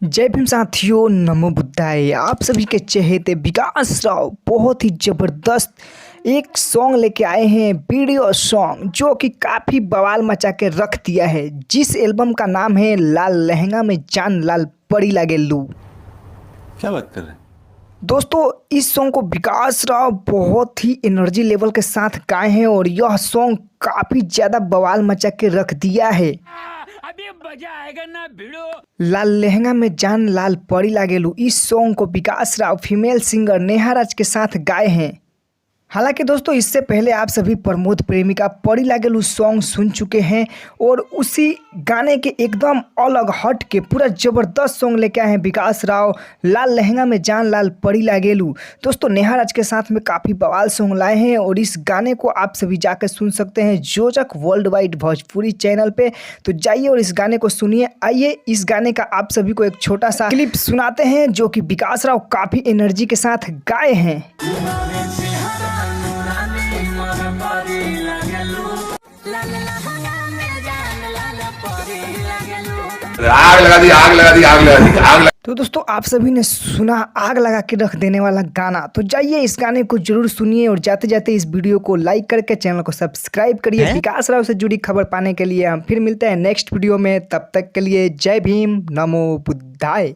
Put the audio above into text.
जय भीम साथियों, नमो बुद्धाय। आप सभी के चहेते विकास राव बहुत ही ज़बरदस्त एक सॉन्ग लेके आए हैं, वीडियो सॉन्ग जो कि काफ़ी बवाल मचा के रख दिया है। जिस एल्बम का नाम है लाल लहंगा में जान लाल परी लागेलू। क्या बात कर रहे हैं दोस्तों, इस सॉन्ग को विकास राव बहुत ही एनर्जी लेवल के साथ गाए हैं और यह सॉन्ग काफ़ी ज़्यादा बवाल मचा के रख दिया है। अभी मजा आएगा ना भिड़ो। लाल लहंगा में जान लाल परी लागेलू इस सॉन्ग को विकास राव फीमेल सिंगर नेहा राज के साथ गाए हैं। हालांकि दोस्तों, इससे पहले आप सभी प्रमोद प्रेमी का परी लागेलू सॉन्ग सुन चुके हैं और उसी गाने के एकदम अलग हट के पूरा ज़बरदस्त सॉन्ग लेके आए हैं विकास राव, लाल लहंगा में जान लाल परी लागेलू। दोस्तों, नेहा राज के साथ में काफ़ी बवाल सॉन्ग लाए हैं और इस गाने को आप सभी जाकर सुन सकते हैं जोजक वर्ल्ड वाइड भोजपुरी चैनल पे। तो जाइए और इस गाने को सुनिए। आइए इस गाने का आप सभी को एक छोटा सा क्लिप सुनाते हैं जो कि विकास राव काफ़ी एनर्जी के साथ गाए हैं। आग लगा दी आग लगा दी आग लगा दी आग लगा। तो दोस्तों, आप सभी ने सुना आग लगा के रख देने वाला गाना। तो जाइए इस गाने को जरूर सुनिए और जाते जाते इस वीडियो को लाइक करके चैनल को सब्सक्राइब करिए। विकास राव से जुड़ी खबर पाने के लिए हम फिर मिलते हैं नेक्स्ट वीडियो में। तब तक के लिए जय भीम, नमो बुद्धाय।